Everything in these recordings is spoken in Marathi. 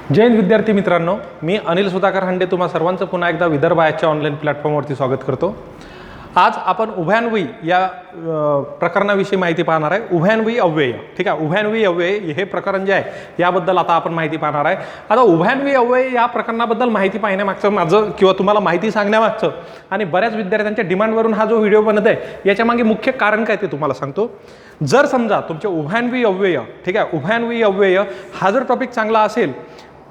जय हिंद विद्यार्थी मित्रांनो, मी अनिल सुधाकर हांडे तुम्हा सर्वांचं पुन्हा एकदा विदर्भ आयच्या ऑनलाईन प्लॅटफॉर्मवरती स्वागत करतो। आज आपण उभयान्वयी या प्रकरणाविषयी माहिती पाहणार आहे। उभयान्वयी अव्यय, ठीक आहे, उभयान्वयी अव्यय हे प्रकरण जे आहे याबद्दल आता आपण माहिती पाहणार आहे। आता उभयान्वयी अव्यय या प्रकरणाबद्दल माहिती पाहण्यामागचं माझं किंवा तुम्हाला माहिती सांगण्यामागचं आणि बऱ्याच विद्यार्थ्यांच्या डिमांडवरून हा जो व्हिडिओ बनत आहे याच्यामागे मुख्य कारण काय ते तुम्हाला सांगतो। जर समजा तुमचे उभयान्वयी अव्यय, ठीक आहे, उभयान्वयी अव्यय हा जर टॉपिक चांगला असेल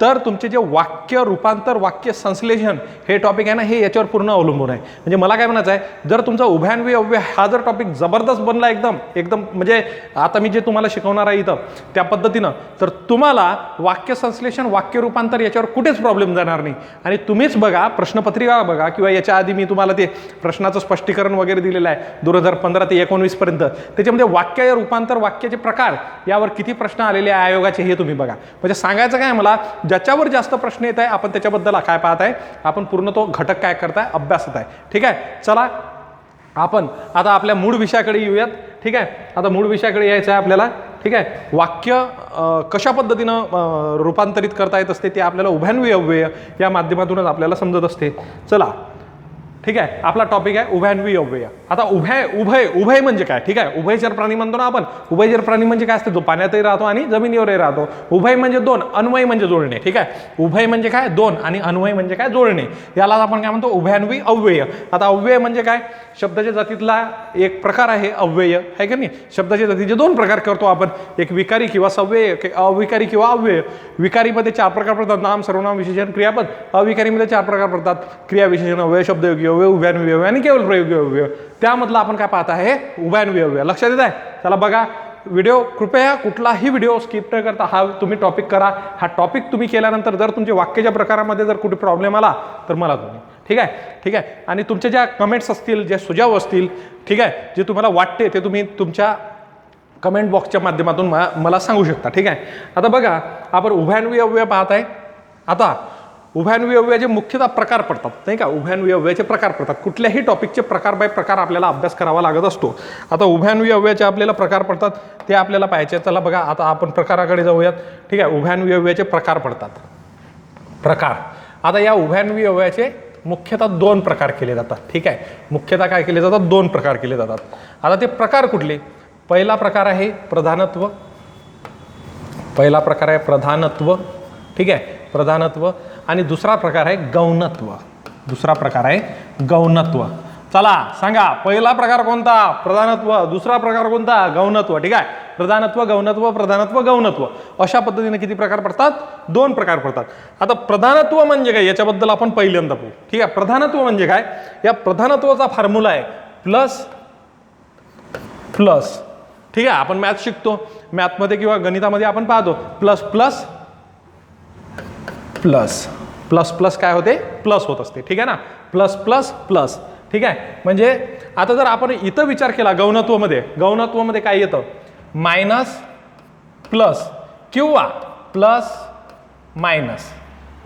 तर तुमचे जे वाक्य रूपांतर, वाक्य संश्लेषण हे टॉपिक आहे ना, हे याच्यावर पूर्ण अवलंबून आहे। म्हणजे मला काय म्हणायचं आहे, जर तुमचा उभयान्वयी अव्यय हा जर टॉपिक जबरदस्त बनला एकदम म्हणजे आता मी जे तुम्हाला शिकवणार आहे इथं त्या पद्धतीनं, तर तुम्हाला वाक्य संश्लेषण, वाक्य रूपांतर याच्यावर कुठेच प्रॉब्लेम जाणार नाही। आणि तुम्हीच बघा, प्रश्नपत्रिका बघा किंवा याच्या आधी मी तुम्हाला ते प्रश्नाचं स्पष्टीकरण वगैरे दिलेलं आहे 2015 ते 19 पर्यंत, त्याच्यामध्ये वाक्य रूपांतर, वाक्याचे प्रकार यावर किती प्रश्न आलेले आहे आयोगाचे हे तुम्ही बघा। म्हणजे सांगायचं काय मला, ज्याच्यावर जास्त प्रश्न येत आहे आपण त्याच्याबद्दल काय पाहत आहे, आपण पूर्ण तो घटक काय करताय, अभ्यासत आहे। ठीक आहे, चला आपण आता आपल्या मूळ विषयाकडे येऊयात। ठीक आहे, आता मूळ विषयाकडे यायचं आहे आपल्याला। ठीक आहे, वाक्य कशा पद्धतीनं रूपांतरित करता येत असते ते आपल्याला उभयान्वयी अव्यय या माध्यमातूनच आपल्याला समजत असते। चला, ठीक आहे, आपला टॉपिक आहे उभयान्वयी अव्यय। आता उभय म्हणजे काय, ठीक आहे, उभयचर प्राणी म्हणतो ना आपण। उभयचर प्राणी म्हणजे काय असते, जो पाण्यातही राहतो आणि जमिनीवरही राहतो। उभय म्हणजे दोन, अन्वय म्हणजे जोडणे। ठीक आहे, उभय म्हणजे काय, दोन, आणि अन्वय म्हणजे काय, जोडणे। याला आपण काय म्हणतो, उभयान्वयी अव्यय। आता अव्यय म्हणजे काय, शब्दाच्या जातीतला एक प्रकार आहे अव्यय, आहे का नाही। शब्दाच्या जातीचे दोन प्रकार करतो आपण, एक विकारी किंवा सव्यय, अविकारी किंवा अव्यय। विकारीमध्ये 4 प्रकार पडतात, नाम, सर्वनाम, विशेषण, क्रियापद। अविकारीमध्ये 4 प्रकार पडतात, क्रिया, विशेषण, अव्यय, शब्दयोगी अव्यय, उभयान्वयी अव्यय आणि केवळ प्रयोगी अव्यय। त्यामधला आपण काय पाहत आहे, उभयान्वयी अव्यय। लक्षात येत आहे? चला बघा व्हिडिओ, कृपया कुठलाही व्हिडिओ स्किप न करता हा तुम्ही टॉपिक करा। हा टॉपिक तुम्ही केल्यानंतर जर तुमच्या वाक्याच्या प्रकारामध्ये जर कुठे प्रॉब्लेम आला तर मला तुम्ही, ठीक आहे, आणि तुमच्या ज्या कमेंट्स असतील, जे सुझाव असतील, ठीक आहे, जे तुम्हाला वाटते ते तुम्ही तुमच्या कमेंट बॉक्सच्या माध्यमातून मला सांगू शकता। ठीक आहे, आता बघा आपण उभयान्वयी अव्यय पाहत आहे। आता उभयान्वयी अव्ययाचे मुख्यतः प्रकार पडतात, नाही का, उभयान्वयी अव्ययाचे प्रकार पडतात। कुठल्याही टॉपिकचे प्रकार बाय प्रकार आपल्याला अभ्यास करावा लागत असतो। आता उभयान्वयी अव्ययाचे आपल्याला प्रकार पडतात ते आपल्याला पाहायचे। चला बघा, आता आपण प्रकाराकडे जाऊयात। ठीक आहे, उभयान्वयी अव्ययाचे प्रकार पडतात, प्रकार। आता या उभयान्वयी अव्ययाचे मुख्यतः 2 प्रकार केले जातात। ठीक आहे, मुख्यतः काय केले जातात, 2 प्रकार केले जातात। आता ते प्रकार कुठले, पहिला प्रकार आहे प्रधानत्व, पहिला प्रकार आहे प्रधानत्व, ठीक आहे, प्रधानत्व। आणि दुसरा प्रकार आहे गौणत्व, दुसरा प्रकार आहे गौणत्व। चला सांगा, पहिला प्रकार कोणता, प्रधानत्व, दुसरा प्रकार कोणता, गौणत्व। ठीक आहे, प्रधानत्व, गौणत्व, प्रधानत्व, गौणत्व, अशा पद्धतीने किती प्रकार पडतात, 2 प्रकार पडतात। आता प्रधानत्व म्हणजे काय याच्याबद्दल आपण पहिल्यांदा पाहू। ठीक आहे, प्रधानत्व म्हणजे काय, या प्रधानत्वाचा फॉर्म्युला आहे प्लस प्लस। ठीक आहे, आपण मॅथ शिकतो, मॅथमध्ये किंवा गणितामध्ये आपण पाहतो plus plus plus, plus plus काय होते, प्लस होत असते। ठीक आहे ना, प्लस प्लस प्लस। ठीक आहे, म्हणजे आता जर आपण इथं विचार केला गौणत्वमध्ये काय येतं, मायनस प्लस किंवा प्लस मायनस,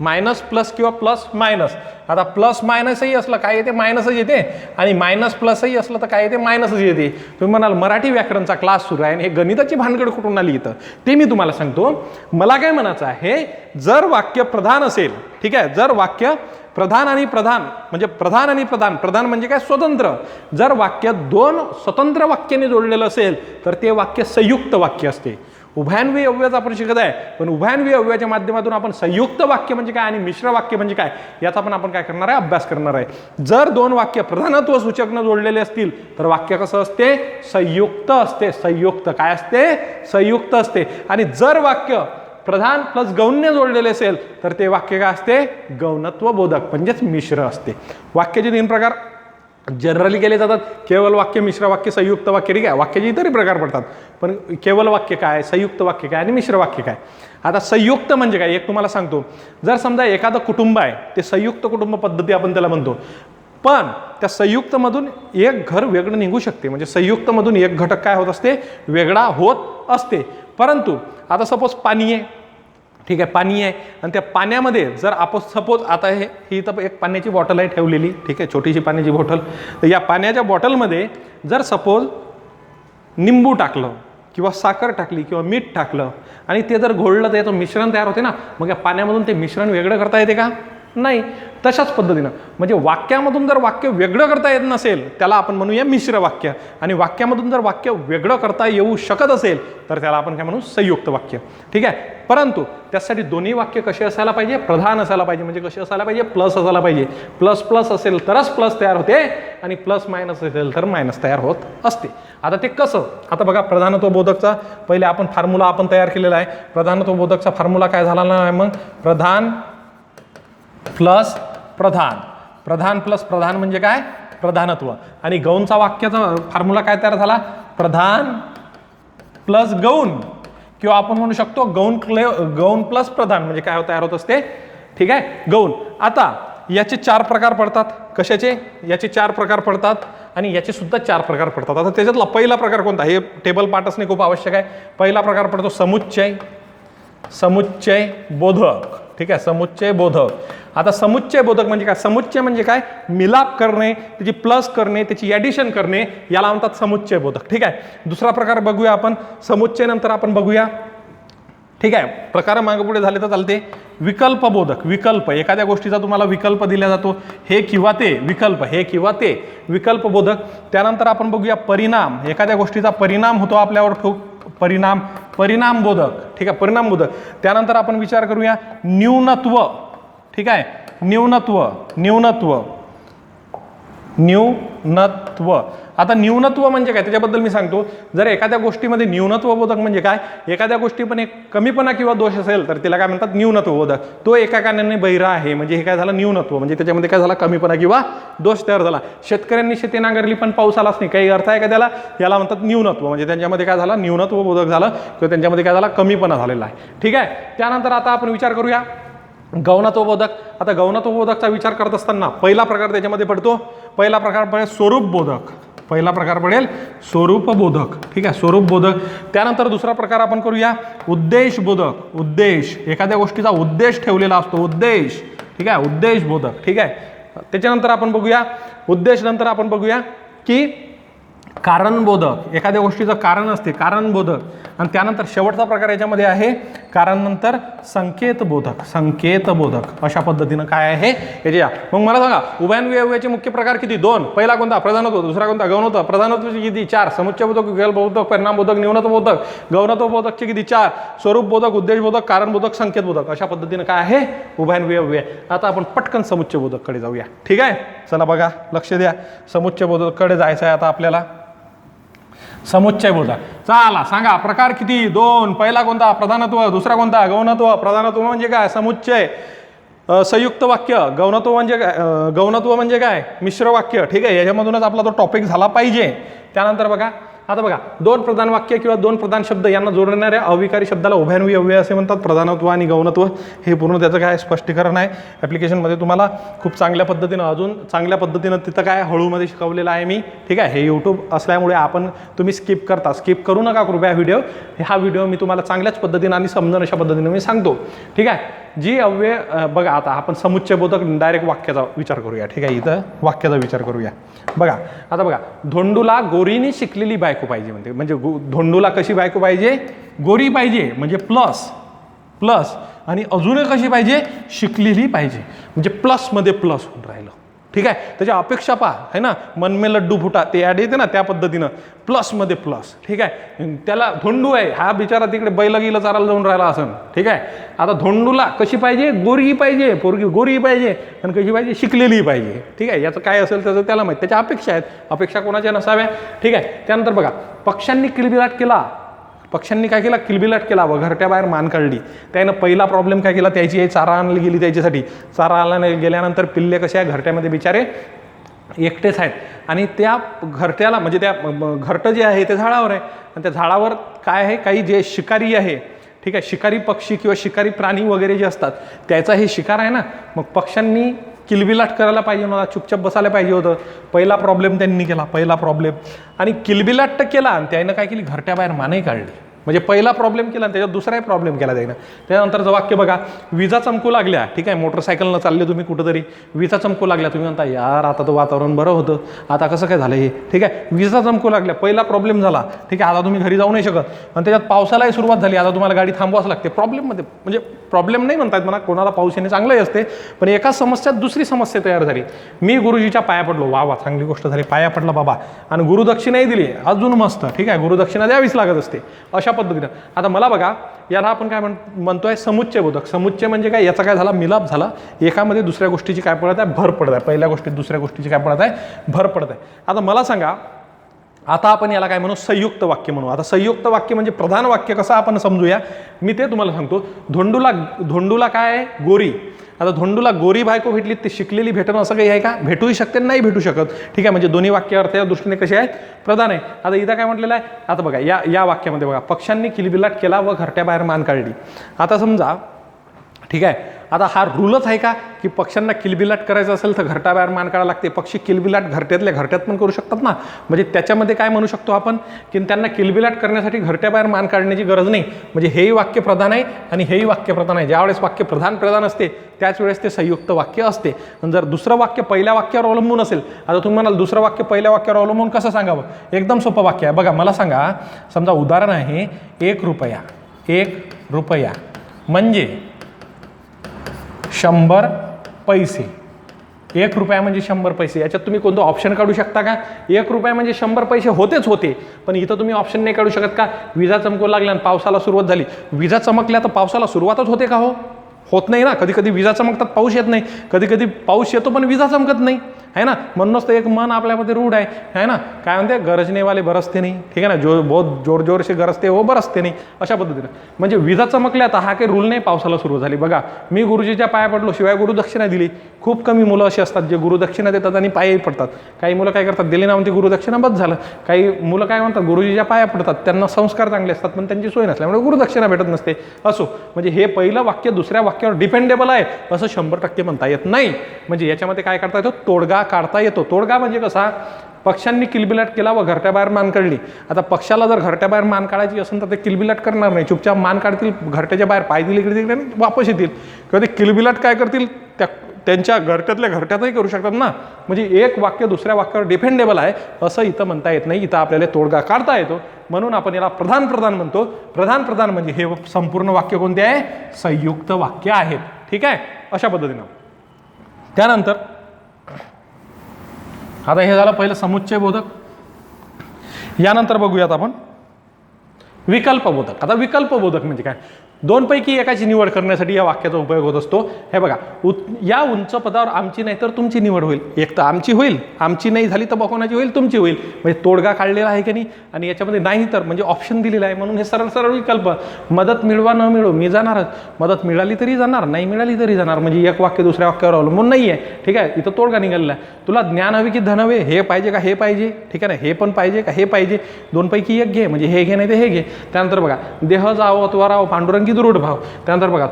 मायनस प्लस किंवा प्लस मायनस। आता प्लस मायनसही असलं काय येते, मायनसच येते, आणि मायनस प्लसही असलं तर काय येते, मायनसच येते। तुम्ही म्हणाल मराठी व्याकरणचा क्लास सुरू आहे आणि हे गणिताची भानगड कुठून आली इथं, ते मी तुम्हाला सांगतो। मला काय म्हणायचं आहे, जर वाक्य प्रधान असेल, ठीक आहे, जर वाक्य प्रधान आणि प्रधान म्हणजे प्रधान आणि प्रधान, प्रधान म्हणजे काय, स्वतंत्र, जर वाक्य 2 स्वतंत्र वाक्याने जोडलेलं असेल तर ते वाक्य संयुक्त वाक्य असते। उभयान्वयी अव्ययाचा आपण शिकत आहे, पण उभयान्वयी अव्ययाच्या माध्यमातून आपण संयुक्त वाक्य म्हणजे काय आणि मिश्र वाक्य म्हणजे काय याचा पण आपण काय करणार आहे, अभ्यास करणार आहे। जर 2 वाक्य प्रधानत्व सूचक न जोडलेले असतील तर वाक्य कसं असते, संयुक्त असते, संयुक्त काय असते, संयुक्त असते। आणि जर वाक्य प्रधान प्लस गौण्य जोडलेले असेल तर ते वाक्य काय असते, गौणत्व बोधक म्हणजेच मिश्र असते। वाक्याचे 3 प्रकार जनरली केले जातात, केवळ वाक्य, मिश्र वाक्य, संयुक्त वाक्य। ठीक आहे, वाक्याचे इतरही प्रकार पडतात, पण केवळ वाक्य काय, संयुक्त वाक्य काय आणि मिश्र वाक्य काय। आता संयुक्त म्हणजे काय, एक तुम्हाला सांगतो, जर समजा एखादं कुटुंब आहे, ते संयुक्त कुटुंब पद्धती आपण त्याला म्हणतो, पण त्या संयुक्तमधून एक घर वेगळं निघू शकते, म्हणजे संयुक्तमधून एक घटक काय होत असते, वेगळा होत असते। परंतु आता सपोज पाणी आहे, ठीक आहे, पाणी आहे, आणि त्या पाण्यामध्ये जर आपण सपोज आता ही इथं एक पाण्याची बॉटल आहे ठेवलेली, ठीक आहे, छोटीशी पाण्याची बॉटल, तर या पाण्याच्या बॉटलमध्ये जर सपोज निंबू टाकलं, किंवा साखर टाकली किंवा मीठ टाकलं आणि ते जर घोळलं तर याचं मिश्रण तयार होते ना, मग या पाण्यामधून ते मिश्रण वेगळं करता येते का? नाही. तशाच पद्धतीनं म्हणजे वाक्यामधून जर वाक्य वेगळं करता येत नसेल त्याला आपण म्हणूया मिश्र वाक्य, आणि वाक्यामधून जर वाक्य वेगळं करता येऊ शकत असेल तर त्याला आपण काय म्हणू? संयुक्त वाक्य. ठीक आहे. परंतु त्यासाठी दोन्ही वाक्य कसे असायला पाहिजे? प्रधान असायला पाहिजे. म्हणजे कसे असायला पाहिजे? प्लस असायला पाहिजे. प्लस प्लस असेल तरच प्लस तयार होते आणि प्लस मायनस असेल तर मायनस तयार होत असते. आता ते कसं? आता बघा, प्रधानत्व बोधकचा पहिले आपण फॉर्म्युला आपण तयार केलेला आहे. प्रधानत्व बोधकचा फॉर्म्युला काय झाला ना? मग प्रधान प्लस प्रधान, प्रधान प्लस प्रधान म्हणजे काय? प्रधानत्व. आणि गौणचा वाक्याचा फॉर्म्युला काय तयार झाला? प्रधान प्लस गौण, किंवा आपण म्हणू शकतो गौण प्लस प्रधान म्हणजे काय तयार होत असते? ठीक आहे, गौण. आता याचे 4 प्रकार पडतात. कशाचे? याचे 4 प्रकार पडतात आणि याचे सुद्धा 4 प्रकार पडतात. आता त्याच्यातला पहिला प्रकार कोणता? हे टेबल पाठ असणे खूप आवश्यक आहे. पहिला प्रकार पडतो समुच्चय, समुच्चय बोधक. ठीक आहे, समुच्चय बोधक. आता समुच्चय बोधक म्हणजे काय? समुच्चय म्हणजे काय? मिलाप करणे, त्याची प्लस करणे, त्याची ॲडिशन करणे, याला म्हणतात समुच्चय बोधक. ठीक आहे. दुसरा प्रकार बघूया आपण. समुच्चय नंतर आपण बघूया. ठीक आहे, प्रकार मागे पुढे झाले तर चालते. विकल्प बोधक. विकल्प, एखाद्या गोष्टीचा तुम्हाला विकल्प दिला जातो, हे किंवा ते. विकल्प, हे किंवा ते, विकल्प बोधक. त्यानंतर आपण बघूया परिणाम. एखाद्या गोष्टीचा परिणाम होतो आपल्यावर, परिणाम, परिणाम बोधक. ठीक आहे, परिणाम बोधक. त्यानंतर आपण विचार करूया न्यूनत्व. ठीक आहे, न्यूनत्व, न्यूनत्व, न्यूनत्व. आता न्यूनत्व म्हणजे काय त्याच्याबद्दल मी सांगतो. जर एखाद्या गोष्टीमध्ये न्यूनत्व बोधक म्हणजे काय? एखाद्या गोष्टीमध्ये कमीपणा किंवा दोष असेल तर तिला काय म्हणतात? न्यूनत्व बोधक. तो एका कारणाने बहिरा आहे म्हणजे हे काय झालं? न्यूनत्व. म्हणजे त्याच्यामध्ये काय झाला? कमीपणा किंवा दोष तयार झाला. शेतकऱ्यांनी शेती नांगरली पण पाऊस आलाच नाही, काही अर्थ आहे का त्याला? याला म्हणतात न्यूनत्व. म्हणजे त्यांच्यामध्ये काय झालं? न्यूनत्व बोधक झालं किंवा त्यांच्यामध्ये काय झाला? कमीपणा झालेला आहे. ठीक आहे. त्यानंतर आता आपण विचार करूया गौणत्व बोधक. आता गौणत्व बोधकचा विचार करत असताना पहिला प्रकार त्याच्यामध्ये पडतो. पहिला प्रकार पडेल स्वरूप बोधक. पहिला प्रकार पडेल स्वरूप बोधक. ठीक आहे, स्वरूप बोधक. त्यानंतर दुसरा प्रकार आपण करूया उद्देश बोधक. उद्देश, एखाद्या गोष्टीचा उद्देश ठेवलेला असतो, उद्देश. ठीक आहे, उद्देश बोधक. ठीक आहे. त्याच्यानंतर आपण बघूया उद्देश नंतर आपण बघूया की कारणबोधक. एखाद्या गोष्टीचं कारण असते, कारणबोधक. आणि त्यानंतर शेवटचा प्रकार याच्यामध्ये आहे कारण नंतर संकेतबोधक. संकेतबोधक अशा पद्धतीनं काय आहे याच्या. मग मला सांगा उभयान्वयी अव्ययाचे मुख्य प्रकार किती? 2. पहिला कोणता? प्रधानत्व. दुसरा कोणता? गौणत्व. प्रधानत्वाचे किती? 4. समुच्चय बोधक, विकल्प बोधक, परिणाम बोधक, न्यूनत्व बोधक. गौणत्व बोधकचे किती? 4. स्वरूप बोधक, उद्देश बोधक, कारण बोधक, संकेत बोधक. अशा पद्धतीनं काय आहे उभयान्वयी अव्यय. आता आपण पटकन समुच्चय बोधककडे जाऊया. ठीक आहे, चला बघा, लक्ष द्या. समुच्चय बोधककडे जायचं आहे आता आपल्याला. समुच्चय बोधक. चला सांगा प्रकार किती? 2. पहिला कोणता? प्रधानत्व. दुसरा कोणता? गौणत्व. प्रधानत्व म्हणजे काय? समुच्चय. संयुक्त वाक्य. गौणत्व म्हणजे काय? गौणत्व म्हणजे काय? मिश्र वाक्य. ठीक आहे, याच्यामधूनच आपला तो टॉपिक झाला पाहिजे. त्यानंतर बघा, आता बघा 2 प्रधान वाक्य किंवा 2 प्रधान शब्द यांना जोडणाऱ्या अविकारी शब्दाला उभयान्वयी अव्यय असे म्हणतात. प्रधानत्व आणि गौणत्व हे पूर्ण त्याचं काय स्पष्टीकरण आहे. ॲप्लिकेशनमध्ये तुम्हाला खूप चांगल्या पद्धतीनं, अजून चांगल्या पद्धतीनं तिथं काय हळूमध्ये शिकवलेलं आहे मी. ठीक आहे, हे यूट्यूब असल्यामुळे तुम्ही स्किप करता. स्किप करू नका कृपया व्हिडिओ. हा व्हिडिओ मी तुम्हाला चांगल्याच पद्धतीनं आणि समजून अशा पद्धतीनं मी सांगतो. ठीक आहे, जी अव्यय बघा, आता आपण समुच्चय बोधक डायरेक्ट वाक्याचा विचार करूया. ठीक आहे, इथं वाक्याचा विचार करूया. बघा, आता बघा, धोंडूला गोरीने शिकलेली बायको पाहिजे म्हणते. म्हणजे धोंडूला कशी बायको पाहिजे? गोरी पाहिजे म्हणजे प्लस, प्लस. आणि अजूनही कशी पाहिजे? शिकलेली पाहिजे. म्हणजे प्लसमध्ये प्लस होऊन राहिलं. ठीक आहे, त्याच्या अपेक्षा पहा आहे ना. मन में लड्डू फुटा ते ॲड येते ना, त्या पद्धतीनं प्लसमध्ये प्लस. ठीक आहे, त्याला धोंडू आहे, हा बिचारा तिकडे बैलगीला चारायला जाऊन राहिला असं. ठीक आहे, आता धोंडूला कशी पाहिजे? गोरी पाहिजे, पोरगी गोरी पाहिजे. आणि कशी पाहिजे? शिकलेली पाहिजे. ठीक आहे, याचं काय असेल त्याचं त्याला माहिती. त्याच्या अपेक्षा आहेत, अपेक्षा कोणाच्या नसाव्या. ठीक आहे, त्यानंतर बघा, पक्ष्यांनी किलबिलाट केला. पक्ष्यांनी काय केला? किलबिलाट केला व घरट्या बाहेर मान काढली. त्यानं पहिला प्रॉब्लेम काय केला? त्याची चारा आणली गेली त्याच्यासाठी. चारा आणला गेल्यानंतर पिल्ले कसे आहे? घरट्यामध्ये बिचारे एकटेच आहेत. आणि त्या घरट्याला म्हणजे त्या घरटं जे आहे ते झाडावर आहे. आणि त्या झाडावर काय आहे? काही जे शिकारी आहे. ठीक आहे, शिकारी पक्षी किंवा शिकारी प्राणी वगैरे जे असतात त्याचा हे शिकार आहे ना. मग पक्ष्यांनी किलबिलाट करायला पाहिजे नव्हता, चुपचाप बसायला पाहिजे होतं. पहिला प्रॉब्लेम त्यांनी केला, पहिला प्रॉब्लेम. आणि किलबिलाट तर केला आणि त्यानं काय केली? घरट्याबाहेर मानही काढली. म्हणजे पहिला प्रॉब्लेम केला आणि त्याच्यात दुसराही प्रॉब्लेम केला जाईना. त्यानंतरचं वाक्य बघा, विजा चमकू लागल्या, ठीक आहे, मोटरसायकलनं चालले तुम्ही कुठंतरी, विजा चमकू लागल्या, तुम्ही म्हणता यार आता तर वातावरण बरं होतं, आता कसं काय झालं हे, ठीक आहे, विजा चमकू लागल्या, पहिला प्रॉब्लेम झाला, ठीक आहे, आता तुम्ही घरी जाऊ नाही शकत आणि त्याच्यात पावसालाही सुरुवात झाली, आता तुम्हाला गाडी थांबवाच लागते. प्रॉब्लेममध्ये म्हणजे प्रॉब्लेम नाही म्हणतात म्हणा, कोणाला पाऊस येणे चांगलंही असते, पण एका समस्यात दुसरी समस्या तयार झाली. मी गुरुजीच्या पाया पडलो, वा वा चांगली गोष्ट झाली, पाया पडला बाबा, आणि गुरुदक्षिणाही दिली, अजून मस्त, ठीक आहे, गुरुदक्षिणा द्यावीच लागत असते अशा पद्धतीनं. आता मला बघा, याला आपण काय म्हणतोय, समुच्चय बोधक. समुच्चय म्हणजे काय, याचा काय झाला, मिलाप झाला, एकामध्ये दुसऱ्या गोष्टीची काय पडत आहे, भर पडत आहे, पहिल्या गोष्टीत दुसऱ्या गोष्टीची काय पडत आहे, भर पडत आहे. आता मला सांगा, आता आपण याला काय म्हणू, संयुक्त वाक्य म्हणू. आता संयुक्त वाक्य म्हणजे प्रधान वाक्य कसं आपण समजूया, मी ते तुम्हाला सांगतो. धोंडूला काय आहे, गोरी. आता धोंडूला गोरी बायको भेटली, ती शिकलेली भेटणं असं काही आहे का, भेटूही शकते नाही भेटू शकत, ठीक आहे, म्हणजे दोन्ही वाक्य अर्थाच्या दृष्टीने कसे आहेत, प्रधान आहे. आता इथं काय म्हटलेलं आहे, आता बघा या वाक्यामध्ये बघा, पक्ष्यांनी किलबिलाट केला व घरट्या बाहेर मान काढली. आता समजा, ठीक आहे, आता हा रूलच आहे का की पक्ष्यांना किलबिलाट करायचं असेल तर घरट्याबाहेर मान काढायला लागते. पक्षी किलबिलाट घरट्यातल्या घरट्यात पण करू शकतात ना, म्हणजे त्याच्यामध्ये काय म्हणू शकतो आपण की त्यांना किलबिलाट करण्यासाठी घरट्याबाहेर मान काढण्याची गरज नाही. म्हणजे हेही वाक्य प्रधान आहे आणि हेही वाक्य प्रधान आहे. ज्यावेळेस वाक्य प्रधान असते त्याच वेळेस ते संयुक्त वाक्य असते. आणि जर दुसरं वाक्य पहिल्या वाक्यावर अवलंबून असेल, आता तुम्ही म्हणाल दुसरं वाक्य पहिल्या वाक्यावर अवलंबून कसं सांगावं, एकदम सोपं वाक्य आहे बघा. मला सांगा, समजा उदाहरण आहे, 1 रुपया. 1 रुपया म्हणजे 100 पैसे. 1 रुपया म्हणजे 100 पैसे. याच्यात तुम्ही कोणतं ऑप्शन काढू शकता का? 1 रुपया म्हणजे 100 पैसे होतेच होते, पण इथं तुम्ही ऑप्शन नाही काढू शकत का? विजा चमकू लागल्या आणि पावसाला सुरुवात झाली. विजा चमकल्या तर पावसाला सुरुवातच होते का? होत नाही ना. कधी कधी विजा चमकतात, पाऊस येत नाही. कधी कधी पाऊस येतो पण विजा चमकत नाही, है ना. म्हणूनच तर एक मन आपल्यामध्ये रूढ आहे ना, काय म्हणते, गरजने वाले बरसते नाही, ठीक आहे ना, जो बहुत जोर जोर से गरजते हो बरसते नाही, अशा पद्धतीनं. म्हणजे विजा चमकल्या तर हा काही रूल नाही, पावसाला सुरू झाली. बघा, मी गुरुजीच्या पाया पडलो, शिवाय गुरुदक्षिणा दिली. खूप कमी मुलं अशी असतात जे गुरुदक्षिणा देतात आणि पायही पडतात. काही मुलं काय करतात, दिली ना म्हणते गुरुदक्षिणा बस झालं. काही मुलं काय म्हणतात, गुरुजीच्या पाया पडतात, त्यांना संस्कार चांगले असतात पण त्यांची सोय नसल्यामुळे गुरुदक्षिणा भेटत नसते. असो, म्हणजे हे पहिलं वाक्य दुसऱ्या वाक्यावर डिपेंडेबल आहे असं 100% म्हणता येत नाही. म्हणजे याच्यामध्ये काय करता येतो, तोडगा काढता येतो. तोडगा म्हणजे कसा, पक्ष्यांनी किलबिलाट केला व घरट्याबाहेर मान काढली. आता पक्षाला जर घरट्याबाहेर मान काढायची असेल तर ते किलबिलाट करणार नाही, चुपचाप मान काढतील, घरट्याच्या बाहेर पाय दिले इकडे तिकडे वापस येतील. किंवा ते किलबिलाट काय करतील, त्यांच्या घरट्यातल्या घरट्यातही करू शकतात ना. म्हणजे एक वाक्य दुसऱ्या वाक्यावर डिपेंडेबल आहे असं इथं म्हणता येत नाही. इथं आपल्याला तोडगा काढता येतो, म्हणून आपण याला प्रधान म्हणतो. प्रधान म्हणजे हे संपूर्ण वाक्य कोणते आहे, संयुक्त वाक्य आहेत, ठीक आहे, अशा पद्धतीनं. त्यानंतर आता हे झालं पहिलं समुच्चय बोधक. यानंतर बघूयात आपण विकल्प बोधक. आता विकल्प बोधक म्हणजे काय, दोनपैकी एकाची निवड करण्यासाठी या वाक्याचा उपयोग होत असतो. हे बघा, या उंच पदावर आमची नाही तर तुमची निवड होईल. एक तर आमची होईल, आमची नाही झाली तर कोणाची होईल, तुमची होईल. म्हणजे तोडगा काढलेला आहे की नाही, आणि याच्यामध्ये नाही तर म्हणजे ऑप्शन दिलेला आहे, म्हणून हे सरळ विकल्प. मदत मिळवा न मिळो मी जाणारच, मदत मिळाली तरी जाणार, नाही मिळाली तरी जाणार. म्हणजे एक वाक्य दुसऱ्या वाक्यावर अवलंबून नाही आहे, ठीक आहे. इथं तोडगा निघालेला आहे. तुला ज्ञान हवे की धन हवे, हे पाहिजे का हे पाहिजे, ठीक आहे ना, हे पण पाहिजे का हे पाहिजे, दोनपैकी एक घे, म्हणजे हे घे नाही ते हे घे. त्यानंतर बघा, देह जावो अथवा राव पांडुरंगी दृढ भाव. त्यानंतर बघा,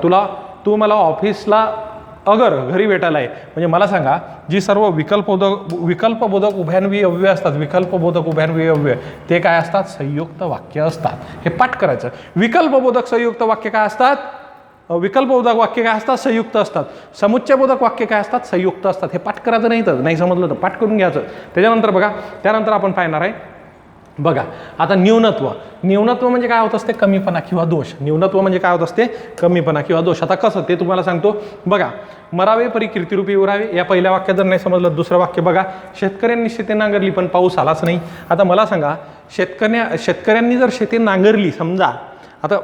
तू मला ऑफिसला अगर घरी भेटायला आहे. म्हणजे मला सांगा, जी सर्व विकल्पबोधक उभयान्वयी अव्यय असतात, विकल्पबोधक उभयान्वयी अव्यय ते काय असतात, संयुक्त वाक्य असतात. हे पाठ करायचं. विकल्पबोधक संयुक्त वाक्य काय असतात, विकल्पबोधक वाक्य काय असतात, संयुक्त असतात. समुच्चयबोधक वाक्य काय असतात, संयुक्त असतात. हे पाठ करायचं नाही, तर नाही समजलं तर पाठ करून घ्यायचं. त्याच्यानंतर बघा, त्यानंतर आपण पाहणार आहे बघा, आता न्यूनत्व म्हणजे काय होत असते, कमीपणा किंवा दोष. न्यूनत्व म्हणजे काय होत असते, कमीपणा किंवा दोष. आता कसं ते तुम्हाला सांगतो बघा. मरावे परी कीर्तिरूपी उरावे, या पहिल्या वाक्यात जर नाही समजलं, दुसरं वाक्य बघा, शेतकऱ्यांनी शेती नांगरली पण पाऊस आलाच नाही. आता मला सांगा, शेतकऱ्यांनी जर शेती नांगरली, समजा आता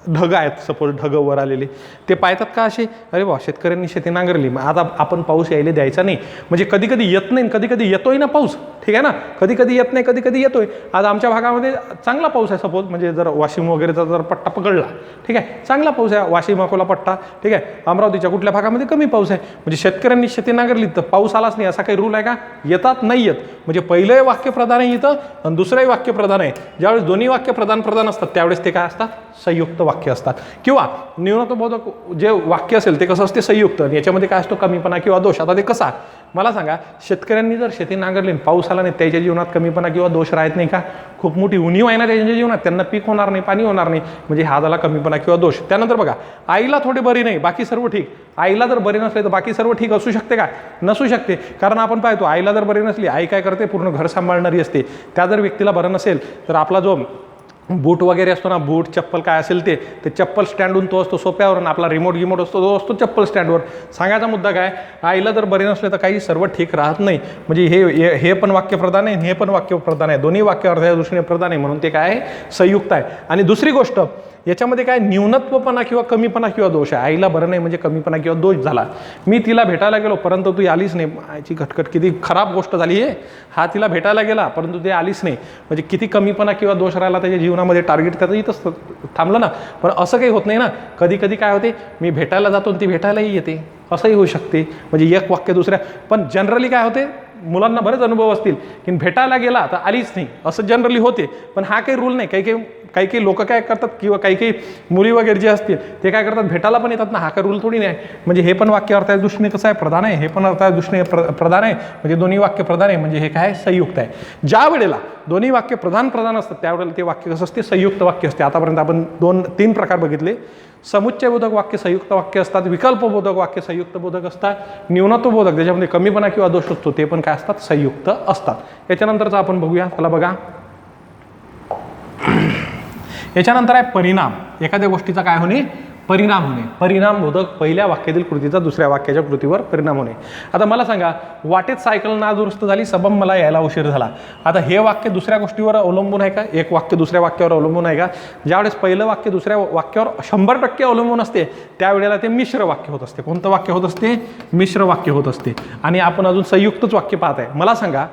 ढग आहेत, सपोज ढग वर आलेले, ते पाहतात का असे, अरे वा शेतकऱ्यांनी शेती नांगरली, मग आता आपण पाऊस यायला द्यायचा नाही. म्हणजे कधी कधी येत नाही, कधी कधी येतोय ना पाऊस, ठीक आहे ना. कधी कधी येत नाही, कधी कधी येतोय. आज आमच्या भागामध्ये चांगला पाऊस आहे, सपोज म्हणजे जर वाशिम वगैरेचा जर पट्टा पकडला, ठीक आहे, चांगला पाऊस आहे वाशिम अकोला पट्टा, ठीक आहे. अमरावतीच्या कुठल्या भागामध्ये कमी पाऊस आहे. म्हणजे शेतकऱ्यांनी शेती नांगरली तर पाऊस आलाच नाही, असा काही रूल आहे का, येतात नाही येत. म्हणजे पहिलंही वाक्य प्रधान आहे इथं आणि दुसरंही वाक्य प्रधान आहे. ज्यावेळेस दोन्ही वाक्य प्रधान असतात त्यावेळेस ते काय असतात, संयुक्त वाक्य असतात. किंवा न्यूनत्वबोधक जे वाक्य असेल ते कसं असते संयुक्त, आणि याच्यामध्ये काय असतो कमीपणा किंवा दोष. आता ते कसा मला सांगा, शेतकऱ्यांनी जर शेती नांगरली पाऊस आला नाही त्याच्या जीवनात कमीपणा किंवा दोष राहत नाही का? खूप मोठी उणीव आहे ना त्यांच्या जीवनात, त्यांना पीक होणार नाही, पाणी होणार नाही, म्हणजे हा झाला कमीपणा किंवा दोष. त्यानंतर बघा, आईला थोडी बरी नाही बाकी सर्व ठीक. आईला जर बरी नसले तर बाकी सर्व ठीक असू शकते का? नसू शकते. कारण आपण पाहतो आईला जर बरी नसली, आई काय करते पूर्ण घर सांभाळणारी असते. त्या जर व्यक्तीला बरं नसेल तर आपला जो बूट वगैरे असतो ना, बूट चप्पल काय असेल ते चप्पल स्टँडहून तो असतो सोप्यावर, आपला रिमोट गिमोट असतो तो असतो चप्पल स्टँडवर. सांगायचा मुद्दा काय, आईला जर बरे नसले तर काही सर्व ठीक राहत नाही. म्हणजे हे पण वाक्य प्रधान आहे, हे पण वाक्य प्रधान आहे, दोन्ही वाक्य अर्थाच्या दृष्टीने प्रधान आहे, म्हणून ते काय आहे संयुक्त आहे. आणि दुसरी गोष्ट याच्यामध्ये काय न्यूनत्वपणा किंवा कमीपणा किंवा दोष आहे. आईला बरं नाही म्हणजे कमीपणा किंवा दोष झाला. मी तिला भेटायला गेलो परंतु ती आलीच नाही, आईची खटखट, किती खराब गोष्ट झाली आहे. हा तिला भेटायला गेला परंतु ते आलीच नाही, म्हणजे किती कमीपणा किंवा दोष राहिला त्याच्या जीवनामध्ये, टार्गेट त्याचं इथंच थांबलं ना. पण असं काही होत नाही ना, कधी कधी काय होते, मी भेटायला जातो आणि ती भेटायलाही येते, असंही होऊ शकते. म्हणजे एक वाक्य दुसऱ्या, पण जनरली काय होते, मुलांना बरेच अनुभव असतील की भेटायला गेला तर आलीच नाही असं जनरली होते. पण हा काही रूल नाही. काही लोक काय करतात किंवा काही मुली वगैरे जे असतील ते काय करतात, भेटायला पण येतात ना, हा काही रूल थोडी नाही. म्हणजे हे पण वाक्य अर्थाच्या दृष्टीने कसं आहे प्रधान आहे, हे पण अर्थाच्या दृष्टीने प्रधान आहे, म्हणजे दोन्ही वाक्य प्रधान आहे, म्हणजे हे काय संयुक्त आहे. ज्या वेळेला दोन्ही वाक्य प्रधान असतात त्यावेळेला ते वाक्य कसं असते संयुक्त वाक्य असते. आतापर्यंत आपण 2-3 प्रकार बघितले. समुच्चयबोधक वाक्य संयुक्त वाक्य असतात, विकल्पबोधक वाक्य संयुक्त बोधक असतात, न्यूनत्वबोधक ज्याच्यामध्ये कमीपणा किंवा दोष असतो ते पण काय असतात संयुक्त असतात. याच्यानंतरचं आपण बघूया, त्याला बघा. याच्यानंतर आहे परिणाम. एखाद्या गोष्टीचा काय होणे, परिणाम होणे. परिणाम बोधक पहिल्या वाक्यातील कृतीचा दुसऱ्या वाक्याच्या कृतीवर परिणाम होणे. आता मला सांगा, वाटेत सायकल नादुरुस्त झाली, सबब मला यायला उशीर झाला. आता हे वाक्य दुसऱ्या गोष्टीवर अवलंबून आहे का? एक वाक्य दुसऱ्या वाक्यावर अवलंबून आहे का? ज्यावेळेस पहिलं वाक्य दुसऱ्या वाक्यावर 100% अवलंबून असते त्यावेळेला ते मिश्र वाक्य होत असते. कोणतं वाक्य होत असते? मिश्र वाक्य होत असते. आणि आपण अजून संयुक्तच वाक्य पाहत आहे. मला सांगा,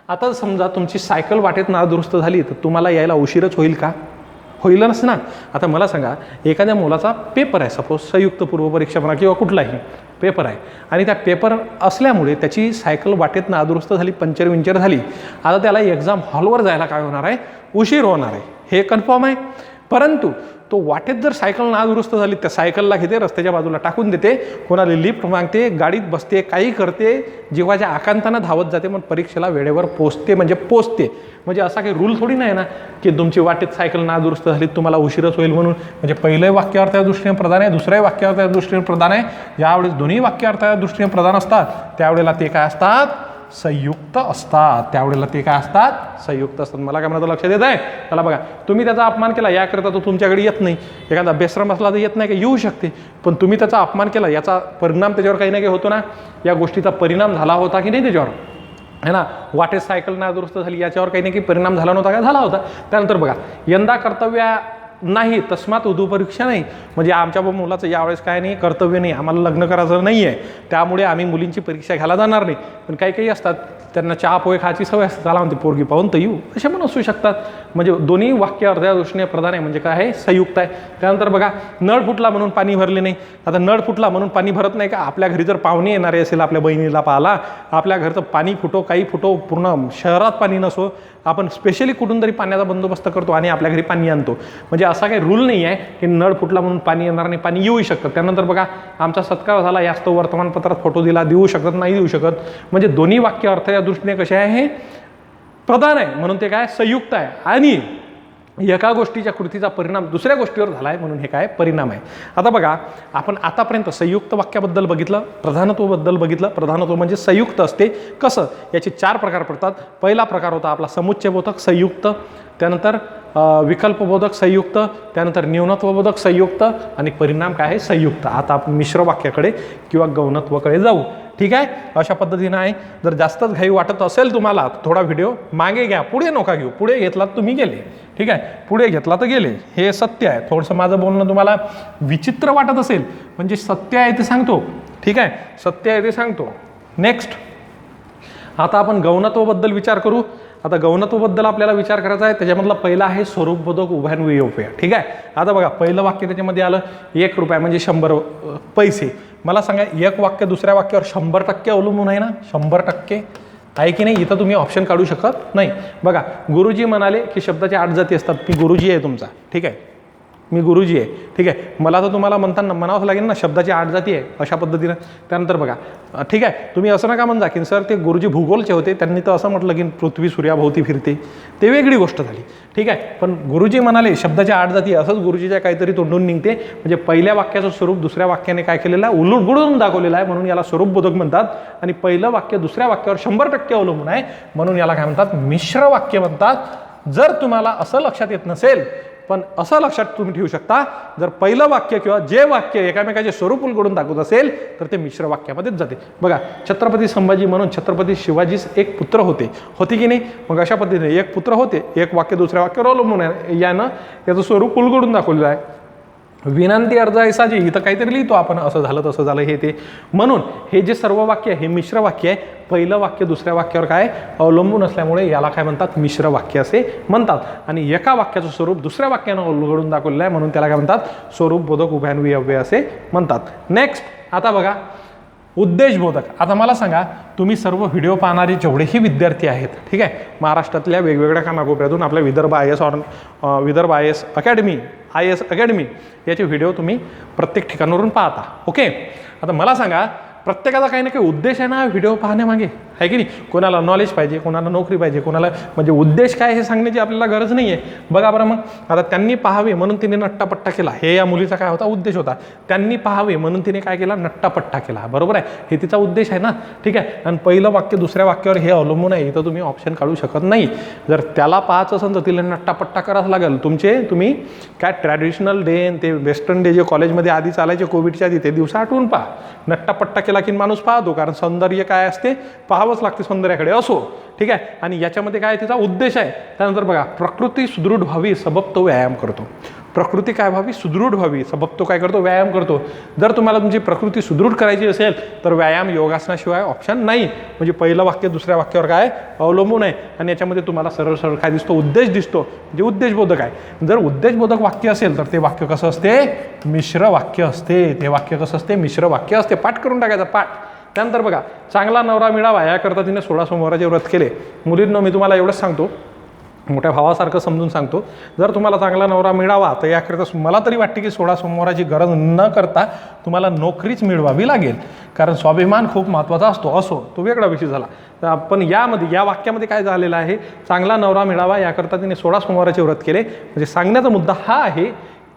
आता समजा तुमची सायकल वाटेत नादुरुस्त झाली तर तुम्हाला यायला उशीरच होईल का? होईलच ना. आता मला सांगा, एखाद्या मुलाचा पेपर आहे, सपोज संयुक्त पूर्वपरीक्षा म्हणा किंवा कुठलाही पेपर आहे, आणि त्या पेपर असल्यामुळे त्याची सायकल वाटेत नादुरुस्त झाली, पंक्चर झाली. आता त्याला एक्झाम हॉलवर जायला काय होणार आहे, उशीर होणार आहे, हे कन्फर्म आहे. परंतु तो वाटेत जर सायकल नादुरुस्त झाली, त्या सायकलला घेते, रस्त्याच्या बाजूला टाकून देते, कोणाला लिफ्ट मागते, गाडीत बसते, काही करते, जीवाच्या आकांतानं धावत जाते, मग परीक्षेला वेळेवर पोचते. म्हणजे असा काही रूल थोडी नाही ना की तुमची वाटेत सायकल नादुरुस्त झाली तुम्हाला उशीरच होईल म्हणून. म्हणजे पहिलं वाक्य अर्थाच्या दृष्टीने प्रधान आहे, दुसऱ्या वाक्य अर्थाच्या दृष्टीने प्रधान आहे. ज्यावेळेस दोन्ही वाक्य अर्थाच्या दृष्टीने प्रधान असतात त्यावेळेला ते काय असतात, संयुक्त असतात. त्यावेळेला ते काय असतात, संयुक्त असतात. मला काय म्हणायचं लक्षात येत आहे? त्याला बघा, तुम्ही त्याचा अपमान केला याकरता तो तुमच्याकडे येत नाही. एखादा बेश्रम असला तर येत नाही का? येऊ शकते. पण तुम्ही त्याचा अपमान केला याचा परिणाम त्याच्यावर काही ना काही होतो ना. या गोष्टीचा परिणाम झाला होता की नाही त्याच्यावर, है ना? वाटेत सायकल नादुरुस्त झाली याच्यावर काही ना काही परिणाम झाला नव्हता का? झाला होता. त्यानंतर बघा, यंदा कर्तव्य नाही तस्मात उदू परीक्षा नाही. म्हणजे आमच्या मुलाचं यावेळेस काय नाही, कर्तव्य नाही, आम्हाला लग्न करायचं नाही आहे, त्यामुळे आम्ही मुलींची परीक्षा घ्यायला जाणार नाही. पण काही असतात त्यांना चहा पोहे खायची सवय असते, त्याला म्हणते पोरगी पाहून तर येऊ, असे पण असू शकतात. म्हणजे दोन्ही वाक्य अर्ध्या दृष्टीने प्रधान आहे, म्हणजे काय आहे, संयुक्त आहे. त्यानंतर बघा, नळ फुटला म्हणून पाणी भरले नाही. आता नळ फुटला म्हणून पाणी भरत नाही का? आपल्या घरी जर पाहुणे येणारे असेल, आपल्या बहिणीला पाहायला, आपल्या घरचं पाणी फुटो, काही फुटो, पूर्ण शहरात पाणी नसो, आपण स्पेशली कुठून तरी पाण्याचा बंदोबस्त करतो आणि आपल्या घरी पाणी आणतो. म्हणजे असा काही रूल नाही आहे की नळ फुटला म्हणून पाणी येणार नाही, पाणी येऊ शकतं. त्यानंतर बघा, आमचा सत्कार झाला यास्त वर्तमानपत्रात फोटो दिला, देऊ शकत नाही देऊ शकत. म्हणजे दोन्ही वाक्य अर्थाच्या दृष्टीने कसे आहे, प्रधान आहे, म्हणून ते काय संयुक्त आहे. आणि एका गोष्टीच्या कृतीचा परिणाम दुसऱ्या गोष्टीवर झाला आहे म्हणून हे काय परिणाम आहे. आता बघा, आपण आतापर्यंत संयुक्त वाक्याबद्दल बघितलं, प्रधानत्वाबद्दल बघितलं. प्रधानत्व म्हणजे संयुक्त असते. कसं, याचे 4 प्रकार पडतात. पहिला प्रकार होता आपला समुच्चयबोधक संयुक्त, त्यानंतर विकल्पबोधक संयुक्त, त्यानंतर न्यूनत्वबोधक संयुक्त, आणि परिणाम काय आहे, संयुक्त. आता आपण मिश्र वाक्याकडे किंवा गौणत्वाकडे जाऊ. ठीक आहे, अशा पद्धतीनं आहे. जर जास्तच घाई वाटत असेल तुम्हाला, थोडा व्हिडिओ मागे घ्या, पुढे नका घेऊ. पुढे घेतलात तुम्ही गेले, ठीक आहे, पुढे घेतला तर गेले, हे सत्य आहे. थोडंसं माझं बोलणं तुम्हाला विचित्र वाटत असेल, म्हणजे सत्य आहे ते सांगतो. ठीक आहे, सत्य आहे ते सांगतो. नेक्स्ट, आता आपण गौणत्वाबद्दल विचार करू. आता गौणत्वाबद्दल आपल्याला विचार करायचा आहे. त्याच्यामधला पहिला आहे स्वरूपबोधक उभयान्वयी अव्यय. ठीक आहे, आता बघा, पहिलं वाक्य त्याच्यामध्ये आलं 1 रुपया म्हणजे 100 पैसे. मला सांगा, एक वाक्य दुसऱ्या वाक्यावर 100% अवलंबून आहे ना? 100% आहे की नाही? इथं तुम्ही ऑप्शन काढू शकत नाही. बघा, गुरुजी म्हणाले की शब्दाच्या 8 जाती असतात. मी गुरुजी आहे तुमचा, ठीक आहे. मी गुरुजी आहे, ठीक आहे. मला तर तुम्हाला म्हणताना म्हणावंच लागेल ना, शब्दाची 8 जाती आहे अशा पद्धतीनं. त्यानंतर बघा, ठीक आहे, तुम्ही असं नका म्हणजा की सर ते गुरुजी भूगोलचे होते, त्यांनी तर असं म्हटलं की पृथ्वी सूर्याभोवती फिरते, ते वेगळी गोष्ट झाली, ठीक आहे. पण गुरुजी म्हणाले शब्दाच्या 8 जाती, असंच गुरुजीच्या काहीतरी तोंडून निघते. म्हणजे पहिल्या वाक्याचं स्वरूप दुसऱ्या वाक्याने काय केलेलं आहे, उलगडून दाखवलेलं आहे, म्हणून याला स्वरूपबोधक म्हणतात. आणि पहिलं वाक्य दुसऱ्या वाक्यावर 100% अवलंबून आहे, म्हणून याला काय म्हणतात, मिश्र वाक्य म्हणतात. जर तुम्हाला असं लक्षात येत नसेल, पण असं लक्षात तुम्ही ठेवू शकता, जर पहिलं वाक्य किंवा जे वाक्य एकामेकाचे स्वरूप उलगडून दाखवत असेल तर ते मिश्र वाक्यामध्येच जाते. बघा, छत्रपती संभाजी म्हणून छत्रपती शिवाजीस एक पुत्र होते की नाही. मग अशा पद्धतीने एक पुत्र होते, एक वाक्य दुसऱ्या वाक्यावर अवलंबून आहे, यानं त्याचं स्वरूप उलगडून दाखवलेलं आहे. विनंती अर्ज ऐसाजी इथं काहीतरी लिहितो आपण, असं झालं तसं झालं हे ते. म्हणून हे जे सर्व वाक्य हे मिश्र वाक्य आहे. पहिलं वाक्य दुसऱ्या वाक्यावर काय अवलंबून असल्यामुळे याला काय म्हणतात, मिश्र वाक्य असे म्हणतात. आणि एका वाक्याचं स्वरूप दुसऱ्या वाक्यानं उलगडून दाखवलेलं आहे, म्हणून त्याला काय म्हणतात, स्वरूपबोधक उभयान्वयी अव्यय असे म्हणतात. नेक्स्ट, आता बघा उद्देशबोधक. आता मला सांगा, तुम्ही सर्व व्हिडिओ पाहणारे जेवढेही विद्यार्थी आहेत, ठीक आहे, महाराष्ट्रातल्या वेगवेगळ्या कानाकोपऱ्यातून आपल्या Vidarbha IAS academy IAS academy याचे व्हिडिओ तुम्ही प्रत्येक ठिकाणावरून पाहता, ओके. आता मला सांगा, प्रत्येकाचा काही ना काही उद्देश आहे ना व्हिडिओ पाहण्यामागे, आहे की नाही. कोणाला नॉलेज पाहिजे, कोणाला नोकरी पाहिजे, कोणाला म्हणजे उद्देश काय हे सांगण्याची आपल्याला गरज नाही आहे. बघा बरं, मग आता त्यांनी पाहावे म्हणून तिने नट्टापट्टा केला, हे या मुलीचा काय होता, उद्देश होता. त्यांनी पाहावे म्हणून तिने काय केला, नट्टापट्टा केला, बरोबर आहे, हे तिचा उद्देश आहे ना, ठीक आहे. आणि पहिलं वाक्य दुसऱ्या वाक्यावर हे अवलंबून आहे, इथं तुम्ही ऑप्शन काढू शकत नाही. जर त्याला पाहायचं असेल तर तिला नट्टापट्टा करावं लागेल. तुम्ही काय ट्रॅडिशनल डे ते वेस्टर्न डे जे कॉलेजमध्ये आधी चालायचे कोविडच्या आधी, ते दिवस आठवून पहा. नट्टापट्टा केला की माणूस पाहतो, कारण सौंदर्य काय असते पाहावंच लागते, सौंदर्याकडे असो, ठीक आहे. आणि याच्यामध्ये काय तिचा उद्देश आहे. त्यानंतर बघा, प्रकृती सुदृढ व्हावी सबब तो व्यायाम करतो. प्रकृती काय व्हावी, सुदृढ व्हावी, सबब तो काय करतो, व्यायाम करतो. जर तुम्हाला तुमची प्रकृती सुदृढ करायची असेल तर व्यायाम योगासनाशिवाय ऑप्शन नाही. म्हणजे पहिलं वाक्य दुसऱ्या वाक्यावर काय अवलंबून आहे. आणि याच्यामध्ये तुम्हाला सरळ सरळ काय दिसतो, उद्देश दिसतो, जे उद्देशबोधक आहे. जर उद्देशबोधक वाक्य असेल तर ते वाक्य कसं असते, मिश्र वाक्य असते. ते वाक्य कसं असते, मिश्र वाक्य असते. पाठ करून टाकायचा, पाठ. त्यानंतर बघा, चांगला नवरा मिळावा याकरता तिने 16 सोमवाराचे व्रत केले. मुलींनो, मी तुम्हाला एवढंच सांगतो, मोठ्या भावासारखं समजून सांगतो, जर तुम्हाला चांगला नवरा मिळावा तर याकरता मला तरी वाटते की 16 सोमवाराची गरज न करता तुम्हाला नोकरीच मिळवावी लागेल. कारण स्वाभिमान खूप महत्त्वाचा असो, तो वेगळा विषय झाला. पण या वाक्यामध्ये काय झालेलं आहे, चांगला नवरा मिळावा याकरता तिने 16 सोमवाराचे व्रत केले. म्हणजे सांगण्याचा मुद्दा हा आहे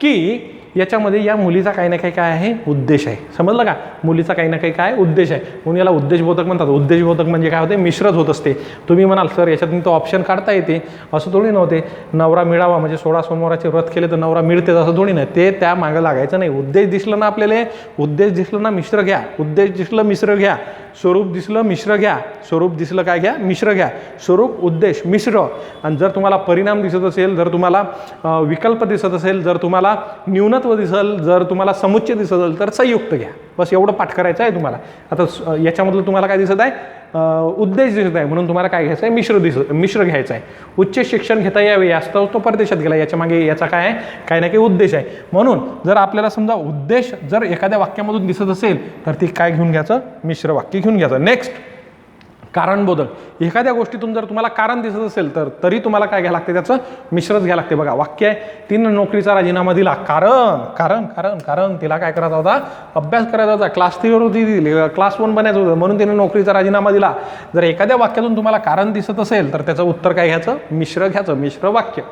की याच्यामध्ये या मुलीचा काही ना काही काय आहे, उद्देश आहे. समजलं का, मुलीचा काही ना काही काय उद्देश आहे, म्हणून याला उद्देशबोधक म्हणतात. उद्देशबोधक म्हणजे काय होते, मिश्रच होत असते. तुम्ही म्हणाल सर याच्यातून तो ऑप्शन काढता येते, असं थोडी नव्हते. नवरा मिळावा म्हणजे 16 सोमवाराचे व्रत केले तर नवरा मिळतेच असं थोडी नाही. ते त्या मागं लागायचं नाही. उद्देश दिसलं ना आपल्याला, उद्देश दिसलं ना मिश्र घ्या, उद्देश दिसलं मिश्र घ्या, स्वरूप दिसलं मिश्र घ्या, स्वरूप दिसलं काय घ्या, मिश्र घ्या, स्वरूप उद्देश मिश्र. आणि जर तुम्हाला परिणाम दिसत असेल, जर तुम्हाला विकल्प दिसत असेल, जर तुम्हाला न्यूनत्व दिसल, जर तुम्हाला समुच्चय दिसत असेल तर संयुक्त घ्या. बस एवढं पाठ करायचं आहे तुम्हाला. आता याच्यामधलं तुम्हाला काय दिसत आहे, उद्देश दिसत आहे, म्हणून तुम्हाला काय घ्यायचं आहे, मिश्र घ्यायचं आहे. उच्च शिक्षण घेता यावे यास्तव तो परदेशात गेला, याच्या मागे याचा काय आहे, काही ना काही उद्देश आहे. म्हणून जर आपल्याला समजा उद्देश जर एखाद्या वाक्यामधून दिसत असेल तर ती काय घेऊन घ्यायचं, मिश्र वाक्य घेऊन घ्यायचं. नेक्स्ट, कारणबोधक. एखाद्या गोष्टीतून जर तुम्हाला कारण दिसत असेल तर तरी तुम्हाला काय घ्यायला लागते, त्याचं मिश्रच घ्यायला लागते. बघा, वाक्य आहे, तिनं नोकरीचा राजीनामा दिला कारण तिला काय करायचा होता, अभ्यास करायचा होता, क्लास 3 होती, क्लास 1 बनायचं होतं, म्हणून तिने नोकरीचा राजीनामा दिला. जर एखाद्या वाक्यातून तुम्हाला कारण दिसत असेल तर त्याचं उत्तर काय घ्यायचं, मिश्र घ्यायचं, मिश्र वाक्य.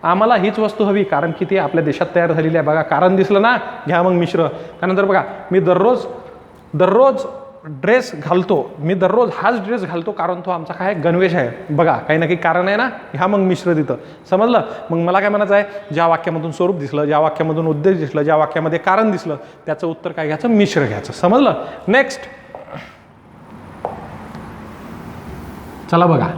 आम्हाला हीच वस्तू हवी कारण की ती आपल्या देशात तयार झालेली आहे. बघा, कारण दिसलं ना, घ्या मग मिश्र. त्यानंतर बघा, मी दररोज ड्रेस घालतो, मी दररोज हाच ड्रेस घालतो कारण तो आमचा काय गणवेश आहे. बघा, काही ना काही कारण आहे ना, ह्या मग मिश्र तिथं. समजलं. मग मला काय म्हणायचं आहे, ज्या वाक्यामधून स्वरूप दिसलं, ज्या वाक्यामधून उद्देश दिसलं, ज्या वाक्यामध्ये कारण दिसलं, त्याचं उत्तर काय घ्यायचं, मिश्र घ्यायचं. समजलं. नेक्स्ट, चला बघा,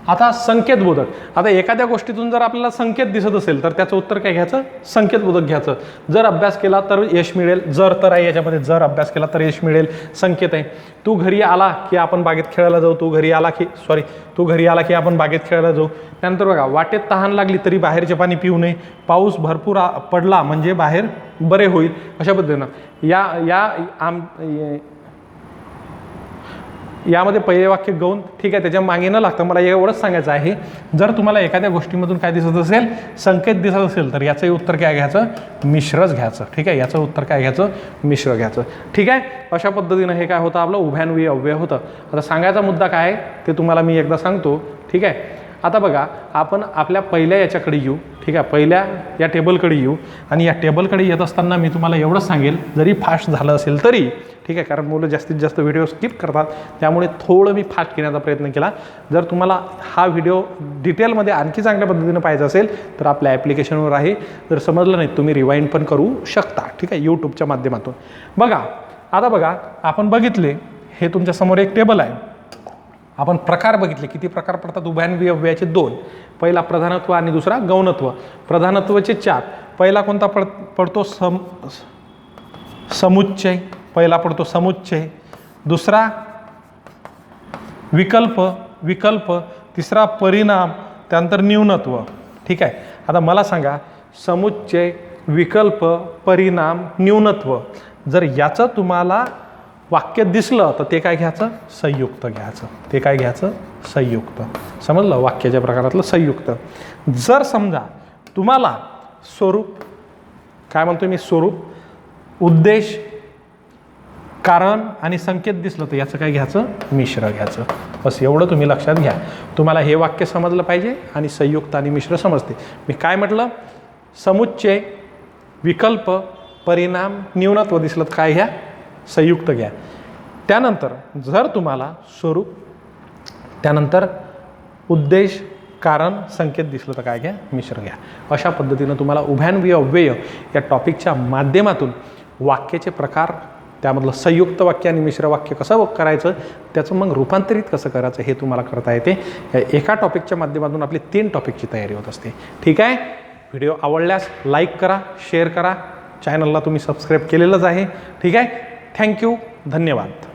आता संकेतबोधक. आता एखाद्या गोष्टीतून जर आपल्याला संकेत दिसत असेल तर त्याचं उत्तर काय घ्यायचं, संकेतबोधक घ्यायचं. जर अभ्यास केला तर यश मिळेल, जर तर आहे याच्यामध्ये, जर अभ्यास केला तर यश मिळेल, संकेत आहे. तू घरी आला की आपण बागेत खेळायला जाऊ, तू घरी आला की आपण बागेत खेळायला जाऊ. त्यानंतर बघा, वाटेत तहान लागली तरी बाहेरचे पाणी पिऊ नये, पाऊस भरपूर पडला म्हणजे बाहेर बरे होईल. अशा पद्धतीनं यामध्ये पहिले वाक्य गौण, ठीक आहे. त्याच्या मागे न लागतं मला एवढंच सांगायचं आहे, जर तुम्हाला एखाद्या गोष्टीमधून काय दिसत असेल, संकेत दिसत असेल, तर याचंही उत्तर काय घ्यायचं, मिश्रच घ्यायचं. ठीक आहे, याचं उत्तर काय घ्यायचं, मिश्र घ्यायचं. ठीक आहे. अशा पद्धतीनं हे काय होतं, आपलं उभयान्वयी अव्यय होतं. आता सांगायचा मुद्दा काय आहे ते तुम्हाला मी एकदा सांगतो. ठीक आहे. आता बघा, आपण आपल्या पहिल्या याच्याकडे येऊ. ठीक आहे, पहिल्या या टेबलकडे येऊ आणि या टेबलकडे येत असताना मी तुम्हाला एवढंच सांगेल, जरी फास्ट झालं असेल तरी, ठीक आहे, कारण मुलं जास्तीत जास्त व्हिडिओ स्किप करतात, त्यामुळे थोडं मी फास्ट घेण्याचा प्रयत्न केला. जर तुम्हाला हा व्हिडिओ डिटेलमध्ये आणखी चांगल्या पद्धतीनं पाहिजे असेल तर आपल्या ॲप्लिकेशनवर आहे. जर समजलं नाही तुम्ही रिवाइंड पण करू शकता. ठीक आहे, यूट्यूबच्या माध्यमातून. बघा, आता बघा, आपण बघितले हे तुमच्यासमोर एक टेबल आहे. आपण प्रकार बघितले, किती प्रकार पडतात उभयान्वयी अव्ययाचे, 2. पहिला प्रधानत्व आणि दुसरा गौणत्व. प्रधानत्वाचे 4. पहिला कोणता पडतो, समुच्चय. पहिला पडतो समुच्चय. दुसरा विकल्प. तिसरा परिणाम. त्यानंतर न्यूनत्व. ठीक आहे. आता मला सांगा, समुच्चय, विकल्प, परिणाम, न्यूनत्व, जर याचं तुम्हाला वाक्य दिसलं तर ते काय घ्यायचं, संयुक्त घ्यायचं. ते काय घ्यायचं, संयुक्त. समजलं, वाक्याच्या प्रकारातलं संयुक्त. जर समजा तुम्हाला स्वरूप, काय म्हणतो मी, स्वरूप, उद्देश, कारण आणि संकेत दिसलं तर याचं काय घ्यायचं, मिश्र घ्यायचं. बस एवढं तुम्ही लक्षात घ्या. तुम्हाला हे वाक्य समजलं पाहिजे आणि संयुक्त आणि मिश्र समजते. मी काय म्हटलं, समुच्चय, विकल्प, परिणाम, न्यूनत्व दिसलं तर काय घ्या, संयुक्त घ्या. त्यानंतर जर तुम्हाला स्वरूप, त्यानंतर उद्देश, कारण, संकेत दिसलं तर काय घ्या, मिश्र घ्या. अशा पद्धतीनं तुम्हाला उभयान्वयी अव्यय या टॉपिकच्या माध्यमातून वाक्याचे प्रकार, त्यामधलं संयुक्त वाक्य आणि मिश्र वाक्य कसं करायचं, त्याचं मग रूपांतरित कसं करायचं हे तुम्हाला करता येते. या एका टॉपिकच्या माध्यमातून आपली 3 टॉपिकची तयारी होत असते. ठीक आहे. व्हिडिओ आवडल्यास लाईक करा, शेअर करा. चॅनलला तुम्ही सबस्क्राईब केलेलंच आहे. ठीक आहे. थँक्यू. धन्यवाद.